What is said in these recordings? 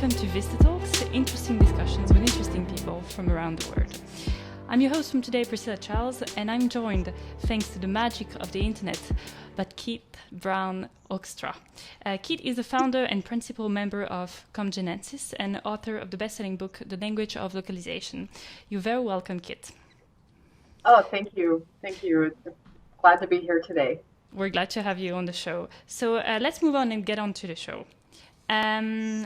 welcome to VistaTalks, interesting discussions with interesting people from around the world. I'm your host from today, Priscillia Charles, and I'm joined, thanks to the magic of the internet, by Kit-Brown Hoekstra. Kit is the founder and principal member of Comgenesis and author of the best-selling book, The Language of Localization. You're very welcome, Kit. Oh, thank you. Thank you. Glad to be here today. We're glad to have you on the show. So let's move on and get on to the show.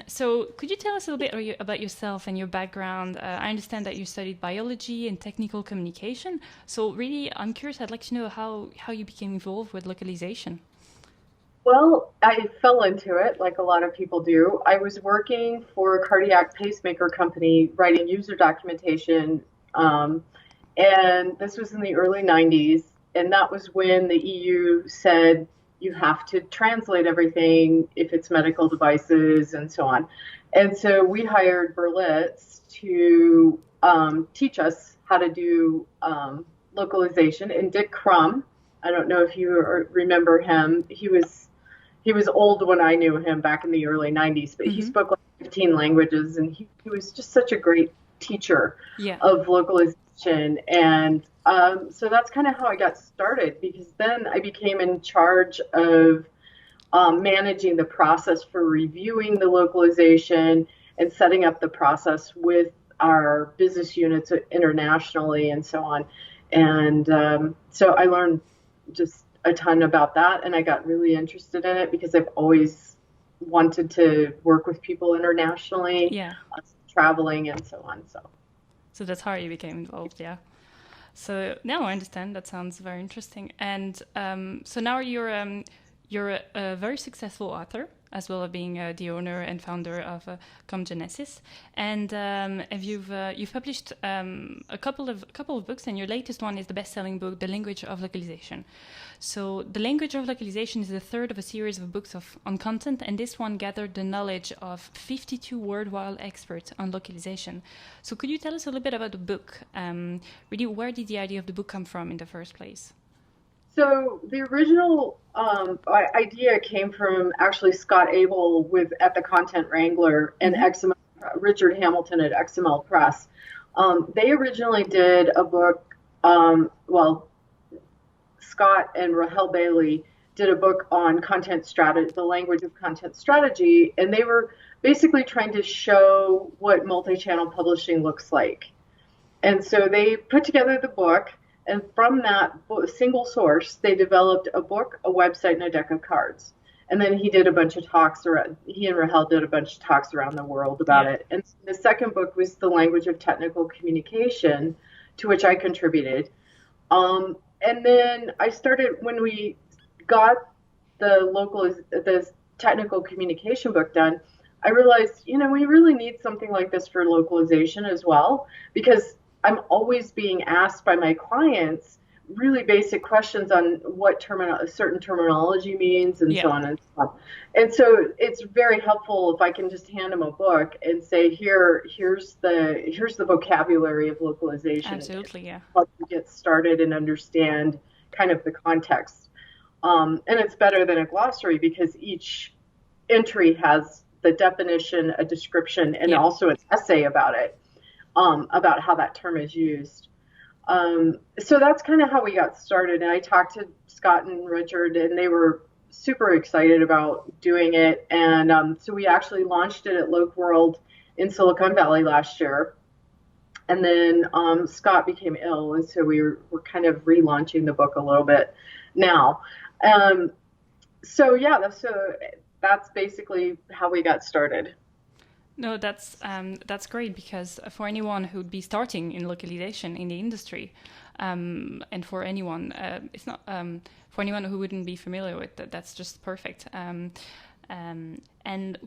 So could you tell us a little bit about yourself and your background? I understand that you studied biology and technical communication. So really, I'm curious, I'd like to know how you became involved with localization. Well, I fell into it like a lot of people do. I was working for a cardiac pacemaker company writing user documentation. And this was in the early 90s. And that was when the EU said, you have to translate everything if it's medical devices and so on. And so we hired Berlitz to teach us how to do localization. And Dick Crum, I don't know if you remember him, he was old when I knew him back in the early 90s, but he spoke like 15 languages, and he was just such a great teacher of localization. And so that's kind of how I got started, because then I became in charge of managing the process for reviewing the localization and setting up the process with our business units internationally and so on. And so I learned just a ton about that, and I got really interested in it because I've always wanted to work with people internationally, traveling and so on. So that's how you became involved, yeah. So now I understand. That sounds very interesting. And so now you're a very successful author, as well as being the owner and founder of Comgenesis. And you've published a couple of books, and your latest one is the best-selling book, The Language of Localization. So The Language of Localization is the third of a series of books on content, and this one gathered the knowledge of 52 worldwide experts on localization. So could you tell us a little bit about the book? Really, where did the idea of the book come from in the first place? So the original idea came from actually Scott Abel at the Content Wrangler and XML, Richard Hamilton at XML Press. They originally did a book, Scott and Rahel Bailey did a book on content strategy, the language of content strategy, and they were basically trying to show what multi-channel publishing looks like. And so they put together the book, and from that single source, they developed a book, a website, and a deck of cards. And then he and Rahel did a bunch of talks around the world about it. And the second book was The Language of Technical Communication, to which I contributed. And then I started, when we got the technical communication book done, I realized, we really need something like this for localization as well, because I'm always being asked by my clients really basic questions on what certain terminology means and so on and so on. And so it's very helpful if I can just hand them a book and say, here's the vocabulary of localization. Absolutely, yeah. Help you get started and understand kind of the context. And it's better than a glossary because each entry has the definition, a description, and also an essay about it. About how that term is used. So that's kind of how we got started. And I talked to Scott and Richard, and they were super excited about doing it. And so we actually launched it at Loc World in Silicon Valley last year. And then Scott became ill, and so we're kind of relaunching the book a little bit now. So that's basically how we got started. No, that's great, because for anyone who'd be starting in localization in the industry, and for anyone, it's not for anyone who wouldn't be familiar with that, that's just perfect. And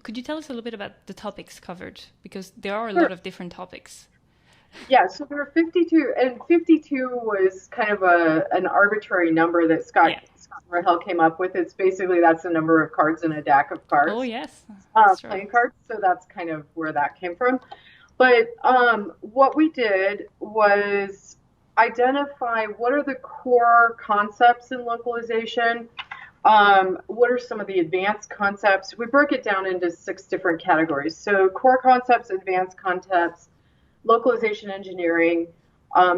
could you tell us a little bit about the topics covered, because there are a lot of different topics. Yeah, so there are 52, and 52 was kind of an arbitrary number that Scott and Rahel came up with. It's basically, that's the number of cards in a deck of cards. Oh, yes. Playing cards, so that's kind of where that came from. But what we did was identify what are the core concepts in localization, what are some of the advanced concepts? We broke it down into 6 different categories. So core concepts, advanced concepts, localization engineering,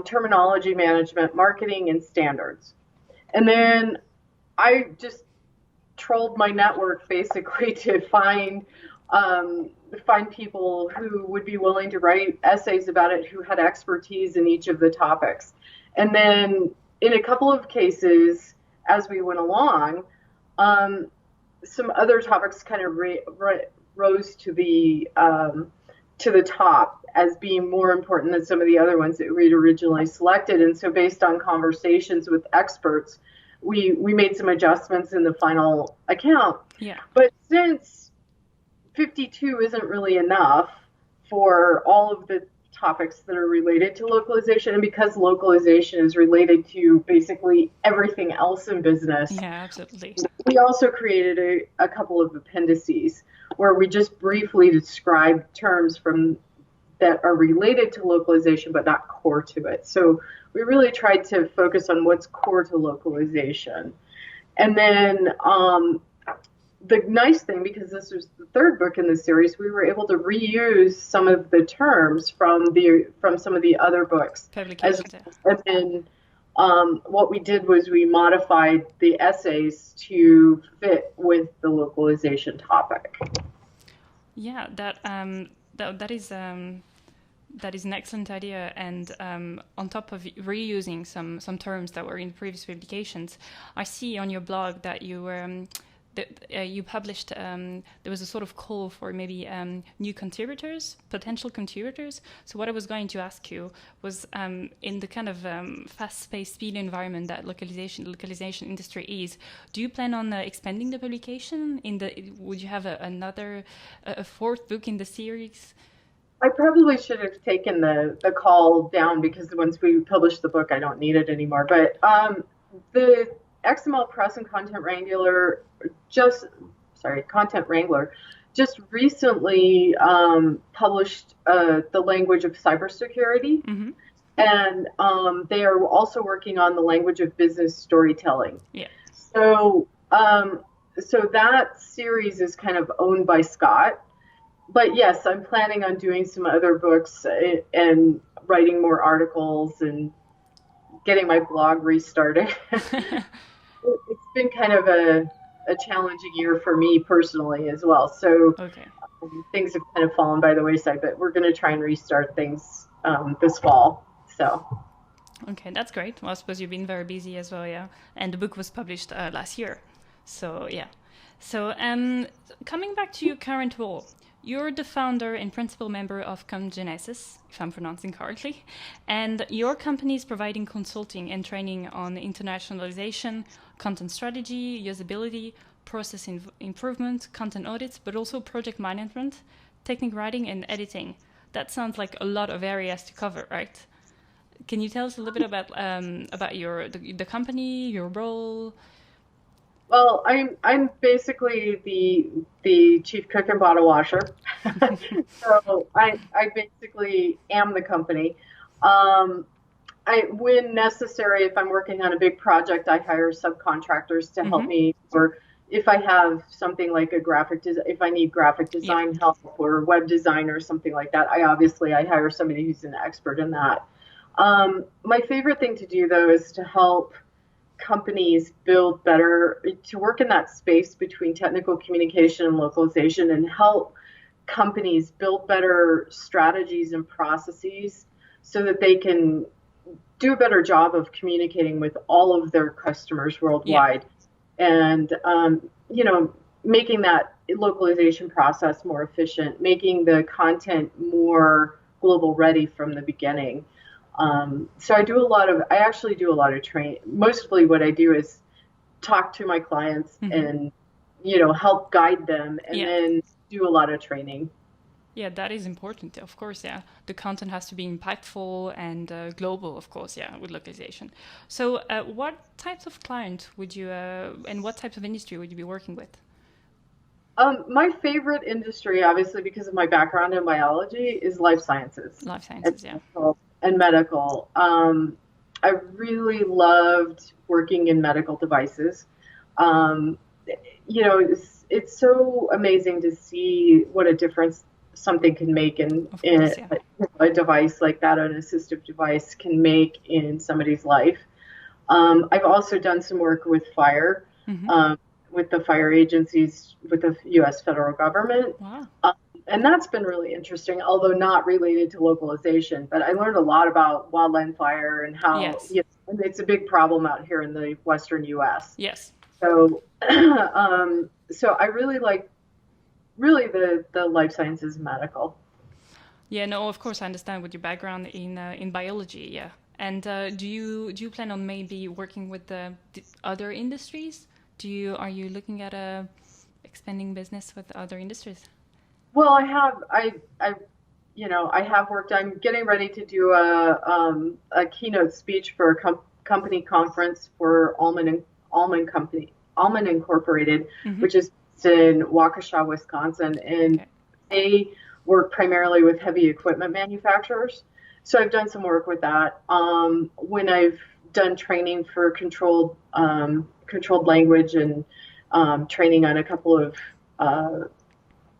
terminology management, marketing, and standards. And then I just trolled my network basically to find people who would be willing to write essays about it, who had expertise in each of the topics. And then in a couple of cases, as we went along, some other topics kind of rose to the top as being more important than some of the other ones that we'd originally selected. And so based on conversations with experts, we made some adjustments in the final account. Yeah. But since 52 isn't really enough for all of the topics that are related to localization, and because localization is related to basically everything else in business, yeah, absolutely, we also created a couple of appendices where we just briefly describe terms that are related to localization but not core to it. So we really tried to focus on what's core to localization. And then the nice thing, because this was the 3rd book in the series, we were able to reuse some of the terms from some of the other books. And then what we did was we modified the essays to fit with the localization topic. Yeah, that is an excellent idea. And on top of reusing some terms that were in previous publications, I see on your blog that you published, there was a sort of call for maybe new contributors, potential contributors. So what I was going to ask you was, in the kind of fast-paced speed environment that localization industry is, do you plan on expanding the publication? Would you have a 4th book in the series? I probably should have taken the call down, because once we published the book, I don't need it anymore. But the XML Press and Content Wrangler just recently published the language of cybersecurity, mm-hmm. and they are also working on the language of business storytelling. Yeah. So that series is kind of owned by Scott. But yes, I'm planning on doing some other books and writing more articles and getting my blog restarted. It's been kind of a challenging year for me personally as well. So things have kind of fallen by the wayside, but we're going to try and restart things this fall. So. Okay, that's great. Well, I suppose you've been very busy as well, yeah. And the book was published last year. So, yeah. So, coming back to your current role, you're the founder and principal member of Comgenesis, if I'm pronouncing correctly, and your company is providing consulting and training on internationalization, content strategy, usability, process improvement, content audits, but also project management, technique writing, and editing. That sounds like a lot of areas to cover, right? Can you tell us a little bit about the company, your role? Well, I'm basically the chief cook and bottle washer. So I basically am the company. When necessary, if I'm working on a big project, I hire subcontractors to help me. Or if I have something like if I need graphic design help or web design or something like that, I hire somebody who's an expert in that. My favorite thing to do, though, is to help companies build better, to work in that space between technical communication and localization, and help companies build better strategies and processes so that they can do a better job of communicating with all of their customers worldwide. And making that localization process more efficient, making the content more global ready from the beginning. So I actually do a lot of training. Mostly what I do is talk to my clients and, help guide them, and then do a lot of training. Yeah, that is important, of course, yeah. The content has to be impactful and global, of course, yeah, with localization. So what types of clients would you, and what types of industry would you be working with? My favorite industry, obviously, because of my background in biology, is life sciences. Life sciences, And medical. I really loved working in medical devices. Um, it's so amazing to see what a difference something can make Of in course, yeah. a device like that, an assistive device can make in somebody's life. I've also done some work with fire, Hmm. with the fire agencies, with the U.S. federal government. Wow. Um, and that's been really interesting, although not related to localization. But I learned a lot about wildland fire and how Yes. and it's a big problem out here in the Western U.S. Yes. So, so I really like the life sciences and medical. Yeah, no, of course I understand with your background in biology, yeah. And do you plan on maybe working with the other industries? Are you looking at expanding business with other industries? Well, I have worked. I'm getting ready to do a keynote speech for a company conference for Almond Incorporated, Mm-hmm. which is in Waukesha, Wisconsin, and Okay. they work primarily with heavy equipment manufacturers. So I've done some work with that. When I've done training for controlled language and training on a couple of uh,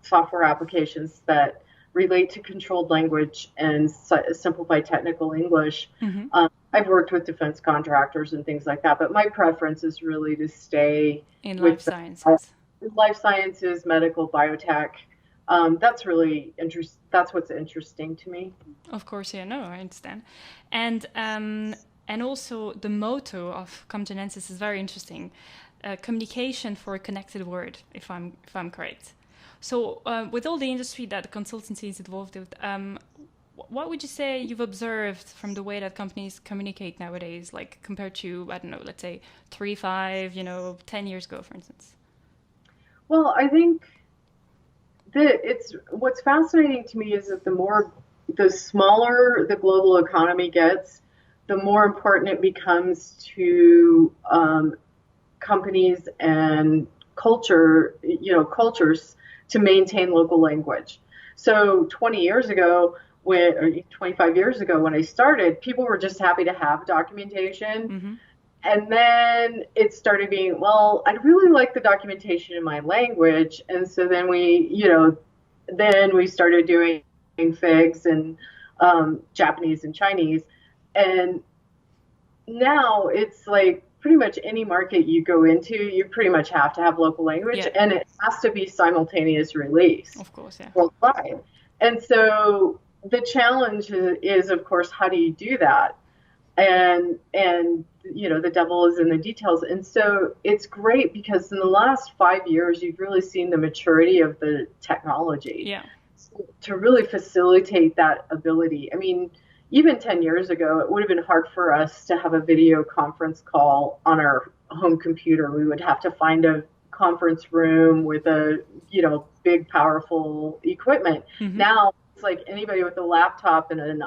software applications that relate to controlled language and simplified technical English. Mm-hmm. I've worked with defense contractors and things like that, but my preference is really to stay In life with sciences. life sciences, medical, biotech. That's really interesting. That's what's interesting to me. Of course, yeah, no, I understand. And also the motto of Comgenesis is very interesting. Communication for a connected world, if I'm correct. So, with all the industry that the consultancy is involved with, what would you say you've observed from the way that companies communicate nowadays, like compared to, I don't know, let's say 3, 5, 10 years ago, for instance? Well, I think that it's what's fascinating to me is that the smaller the global economy gets, the more important it becomes to companies and cultures to maintain local language. So 20 years ago, or 25 years ago when I started, people were just happy to have documentation. Mm-hmm. And then it started being, well, I'd really like the documentation in my language. And so then we started doing FIGs and Japanese and Chinese. And now it's like pretty much any market you go into, you pretty much have to have local language, Yeah, and it has to be simultaneous release of course, yeah. worldwide. And so the challenge is, of course, how do you do that? And the devil is in the details. And so it's great because in the last 5 years, you've really seen the maturity of the technology Yeah. to really facilitate that ability. I mean, even 10 years ago, it would have been hard for us to have a video conference call on our home computer. We would have to find a conference room with big, powerful equipment. Mm-hmm. Now it's like anybody with a laptop and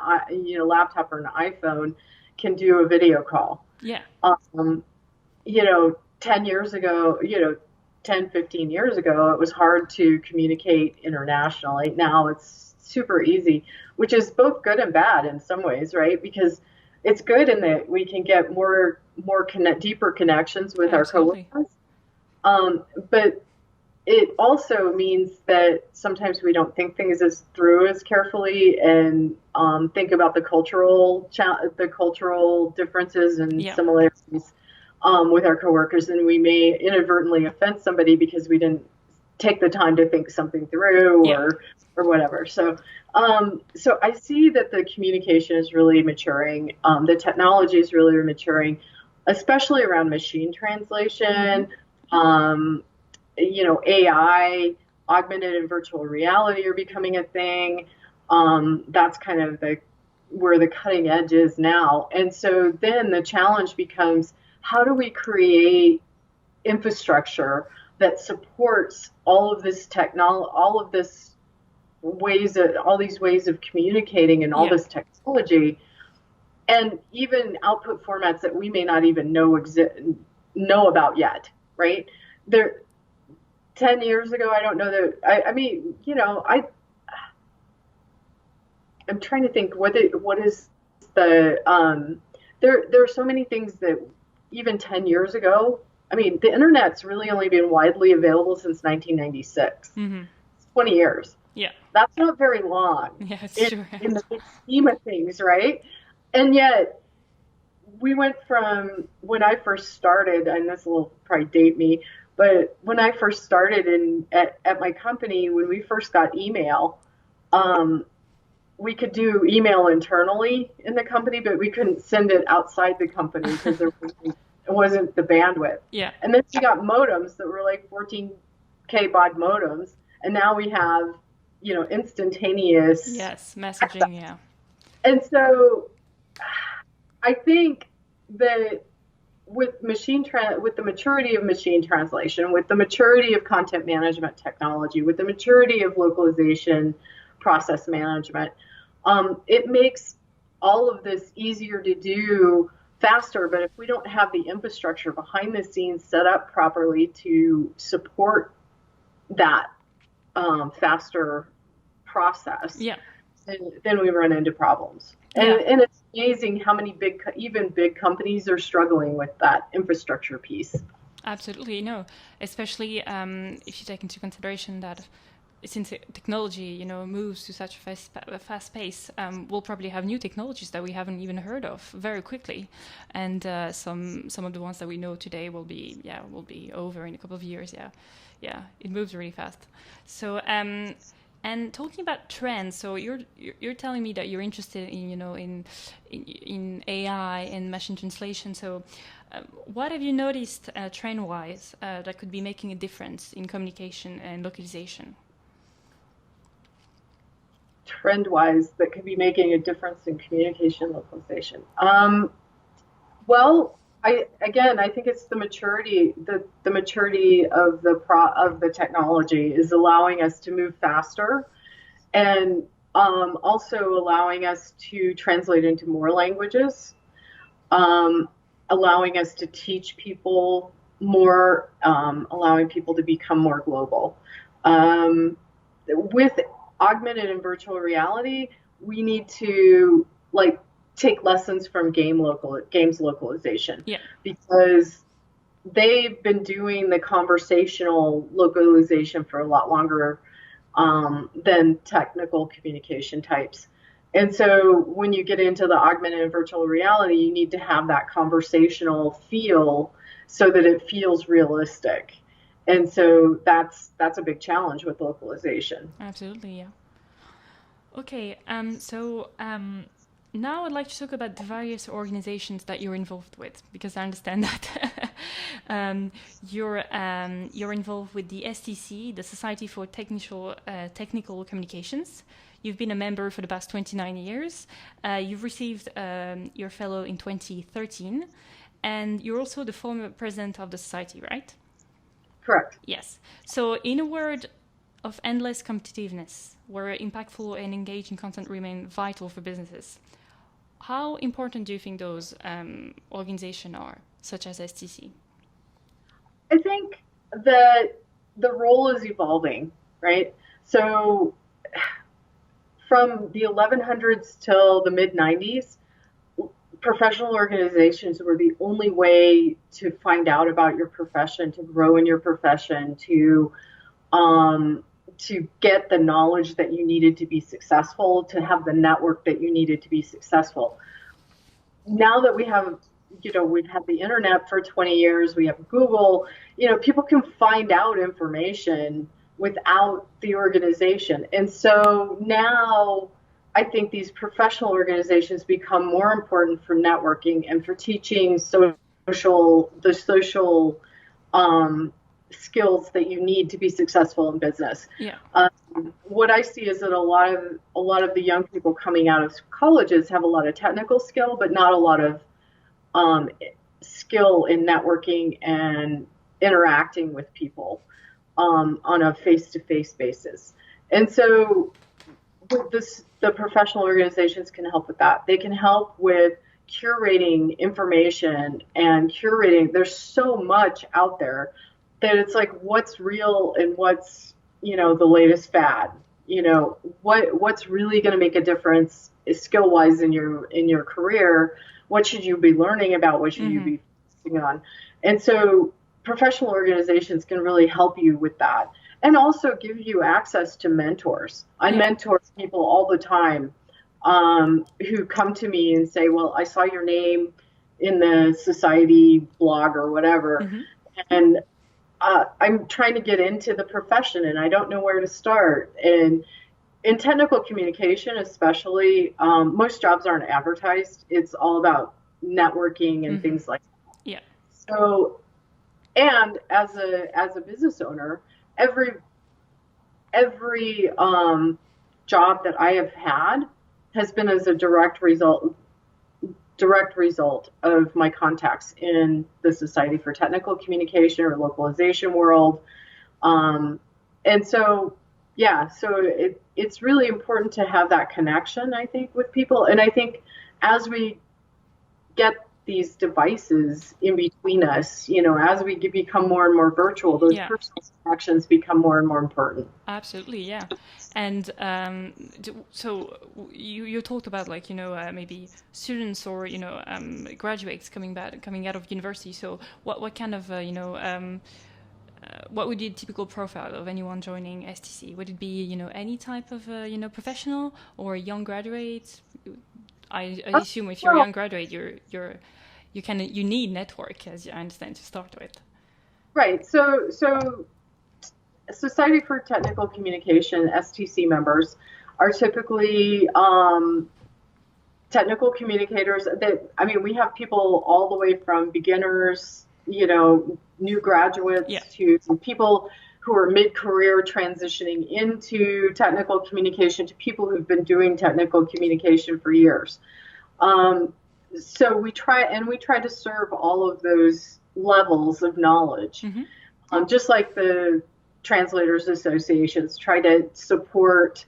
laptop or an iPhone can do a video call. Yeah. 10 years ago, 10, 15 years ago, it was hard to communicate internationally. Now it's super easy, which is both good and bad in some ways, right? Because it's good in that we can get deeper connections with our Absolutely. coworkers. But it also means that sometimes we don't think things through as carefully and think about the cultural differences and Yeah. similarities with our coworkers, and we may inadvertently offend somebody because we didn't take the time to think something through Yeah. or whatever. So I see that the communication is really maturing. The technology is really maturing, especially around machine translation. Mm-hmm. AI, augmented and virtual reality are becoming a thing. That's kind of where the cutting edge is now. And so then the challenge becomes, how do we create infrastructure that supports all of this technology, all these ways of communicating and all Yeah. this technology, and even output formats that we may not even know about yet, right? There, 10 years ago, I don't know that. I'm trying to think what is the there are so many things that even 10 years ago I mean, the internet's really only been widely available since 1996. Mm-hmm. 20 years. Yeah. That's not very long. Yeah, it's true. In the big scheme of things, right? And yet, we went from when I first started, and this will probably date me, but when I first started at my company, when we first got email, we could do email internally in the company, but we couldn't send it outside the company because it wasn't the bandwidth. Yeah. And then we got modems that were like 14K baud modems, and now we have, instantaneous messaging, access. Yeah. And so I think that with the maturity of machine translation, with the maturity of content management technology, with the maturity of localization process management, it makes all of this easier to do faster. But if we don't have the infrastructure behind the scenes set up properly to support that faster process, then we run into problems. And it's amazing how many big companies are struggling with that infrastructure piece. Absolutely, no. Especially if you take into consideration that since technology, moves to such a fast pace, we'll probably have new technologies that we haven't even heard of very quickly, and some of the ones that we know today will be over in a couple of years. Yeah, it moves really fast. So. And talking about trends, so you're telling me that you're interested in in AI and machine translation. So, what have you noticed trend-wise that could be making a difference in communication and localization? Trend-wise, that could be making a difference in communication and localization. Well, I think it's the maturity. The maturity of the technology is allowing us to move faster, and also allowing us to translate into more languages, allowing us to teach people more, allowing people to become more global. With augmented and virtual reality, we need to take lessons from games localization, because they've been doing the conversational localization for a lot longer than technical communication types. And so when you get into the augmented and virtual reality, you need to have that conversational feel so that it feels realistic. And so that's a big challenge with localization. Absolutely, yeah. Okay, now I'd like to talk about the various organizations that you're involved with, because I understand that you're involved with the STC, the Society for Technical Communications. You've been a member for the past 29 years. You've received your fellow in 2013, and you're also the former president of the society, right? Correct. Yes. So in a world of endless competitiveness, where impactful and engaging content remain vital for businesses, how important do you think those organizations are, such as STC? I think that the role is evolving, right? So from the 1100s till the mid-90s, professional organizations were the only way to find out about your profession, to grow in your profession, to get the knowledge that you needed to be successful, to have the network that you needed to be successful. Now that we have, we've had the internet for 20 years, we have Google, people can find out information without the organization. And so now I think these professional organizations become more important for networking and for teaching the social skills that you need to be successful in business. Yeah. What I see is that a lot of the young people coming out of colleges have a lot of technical skill, but not a lot of skill in networking and interacting with people on a face-to-face basis. And so with this, the professional organizations can help with that. They can help with curating information and curating. There's so much out there that it's like, what's real and what's, the latest fad. What's really going to make a difference is skill-wise in your career. What should you be learning about? What should you be focusing on? And so professional organizations can really help you with that, and also give you access to mentors. I mentor people all the time who come to me and say, well, I saw your name in the society blog or whatever, and I'm trying to get into the profession and I don't know where to start. And in technical communication, especially, most jobs aren't advertised. It's all about networking and things like that. Yeah. So, and as a business owner, every job that I have had has been as a direct result of my contacts in the Society for Technical Communication or Localization world. And so, yeah, so it's really important to have that connection, I think, with people. And I think as we get these devices in between us, as we become more and more virtual, those personal connections become more and more important. Absolutely, yeah. And so you talked about maybe students or graduates coming out of university. So what kind of what would be a typical profile of anyone joining STC? Would it be any type of professional or young graduate? I assume if you're a young graduate, you need network, as I understand, to start with. Right. So Society for Technical Communication, STC members, are typically technical communicators. We have people all the way from beginners, new graduates, to people who are mid-career transitioning into technical communication, to people who've been doing technical communication for years. So we try to serve all of those levels of knowledge, just like the Translators Associations try to support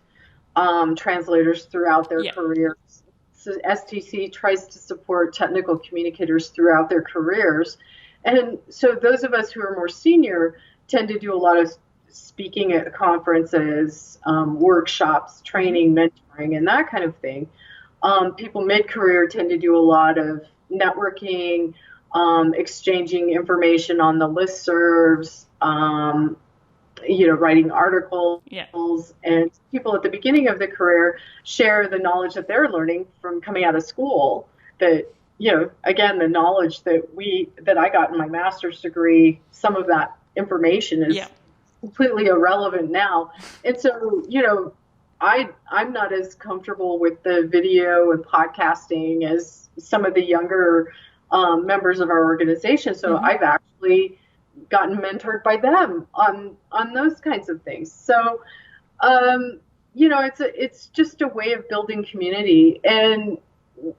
translators throughout their careers. So STC tries to support technical communicators throughout their careers. And so those of us who are more senior tend to do a lot of speaking at conferences, workshops, training, mentoring, and that kind of thing. People mid-career tend to do a lot of networking, exchanging information on the listservs, writing articles, and people at the beginning of the career share the knowledge that they're learning from coming out of school. That, again, the knowledge that I got in my master's degree, some of that information is completely irrelevant now. And so, I'm not as comfortable with the video and podcasting as some of the younger members of our organization. So I've actually gotten mentored by them on those kinds of things. So, it's just a way of building community. And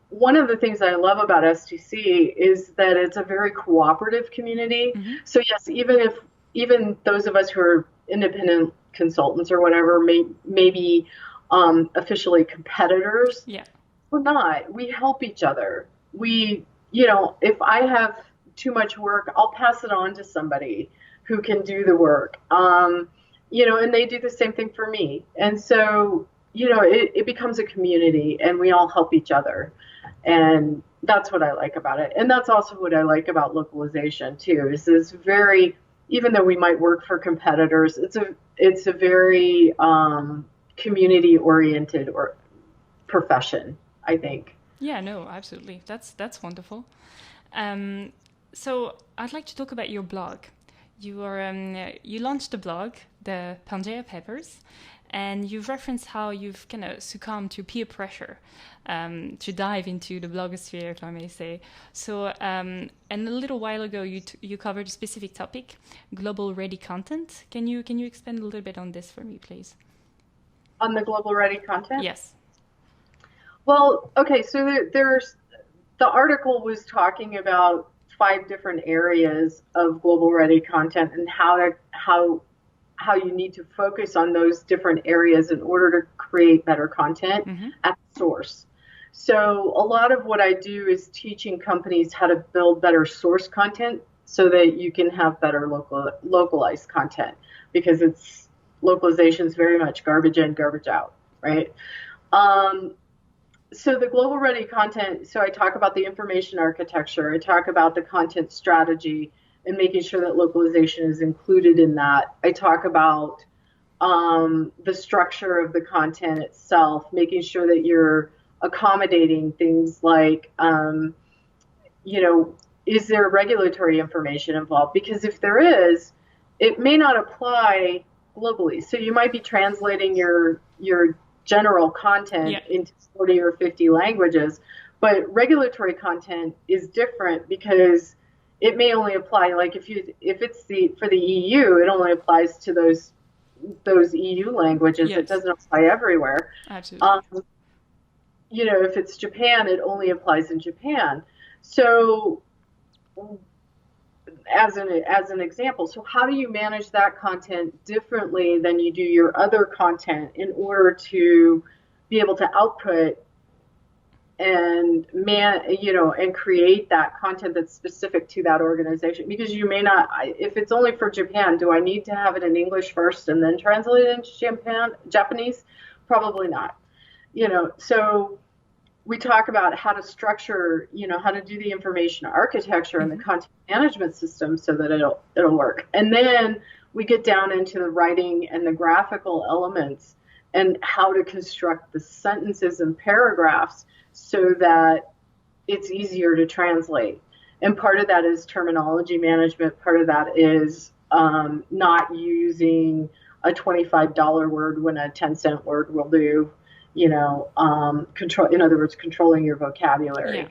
one of the things I love about STC is that it's a very cooperative community. So yes, even those of us who are independent consultants or whatever may be officially competitors, we're not. We help each other. We, if I have too much work, I'll pass it on to somebody who can do the work. And they do the same thing for me. And so, it becomes a community and we all help each other. And that's what I like about it. And that's also what I like about localization too, is this very, even though we might work for competitors, it's a very community oriented or profession, I think. Yeah, no, absolutely. That's wonderful. So I'd like to talk about your blog. You launched a blog, the Pangea Papers, and you've referenced how you've kind of succumbed to peer pressure to dive into the blogosphere, if I may say. So, and a little while ago, you covered a specific topic, global ready content. Can you expand a little bit on this for me, please? On the global ready content? Yes. Well, okay, so the article was talking about 5 different areas of global ready content and how you need to focus on those different areas in order to create better content at the source. So a lot of what I do is teaching companies how to build better source content so that you can have better localized content, because localization is very much garbage in, garbage out, right? So the global ready content, so I talk about the information architecture, I talk about the content strategy, and making sure that localization is included in that. I talk about the structure of the content itself, making sure that you're accommodating things like, is there regulatory information involved? Because if there is, it may not apply globally. So you might be translating your general content into 40 or 50 languages, but regulatory content is different because it may only apply, like if it's for the EU, it only applies to those EU languages. It doesn't apply everywhere. Absolutely. If it's Japan, it only applies in Japan. So as an example, so how do you manage that content differently than you do your other content in order to be able to output and and create that content that's specific to that organization? Because you may not, if it's only for Japan, do I need to have it in English first and then translate it into Japanese? Probably not. So we talk about how to structure, how to do the information architecture and the content management system so that it'll work. And then we get down into the writing and the graphical elements and how to construct the sentences and paragraphs so that it's easier to translate. And part of that is terminology management. Part of that is not using a $25 word when a 10-cent word will do. In other words, controlling your vocabulary.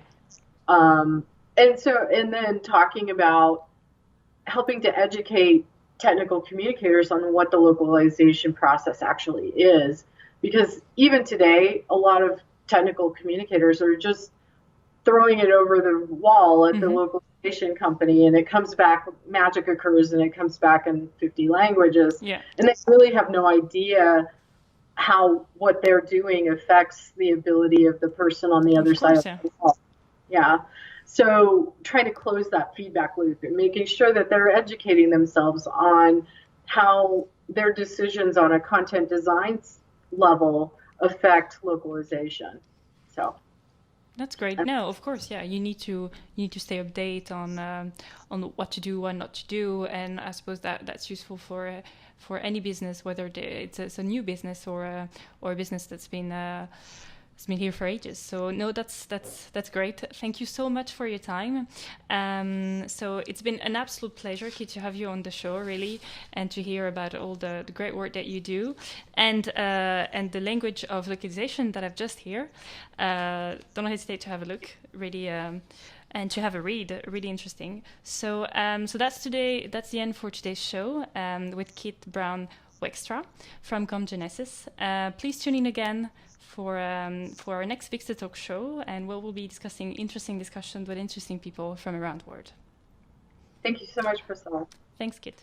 And then talking about helping to educate technical communicators on what the localization process actually is. Because even today, a lot of technical communicators are just throwing it over the wall at the localization company, and it comes back, magic occurs, and it comes back in 50 languages. And they really have no idea how what they're doing affects the ability of the person on the other side of the wall. So trying to close that feedback loop and making sure that they're educating themselves on how their decisions on a content design level affect localization. So that's great. No, of course, you need to stay updated on what to do, what not to do, and I suppose that's useful for any business, whether it's a new business or a business that's been here for ages. So no, that's great. Thank you so much for your time. So it's been an absolute pleasure, Kit, to have you on the show, really, and to hear about all the great work that you do, and the language of localization that I've just heard. Don't hesitate to have a look, really. And to have a read, really interesting. So that's the end for today's show with Kit-Brown Hoekstra from Comgenesis. Please tune in again for our next VistaTalks show, and we'll be discussing interesting discussions with interesting people from around the world. Thank you so much, Priscilla. Thanks, Kit.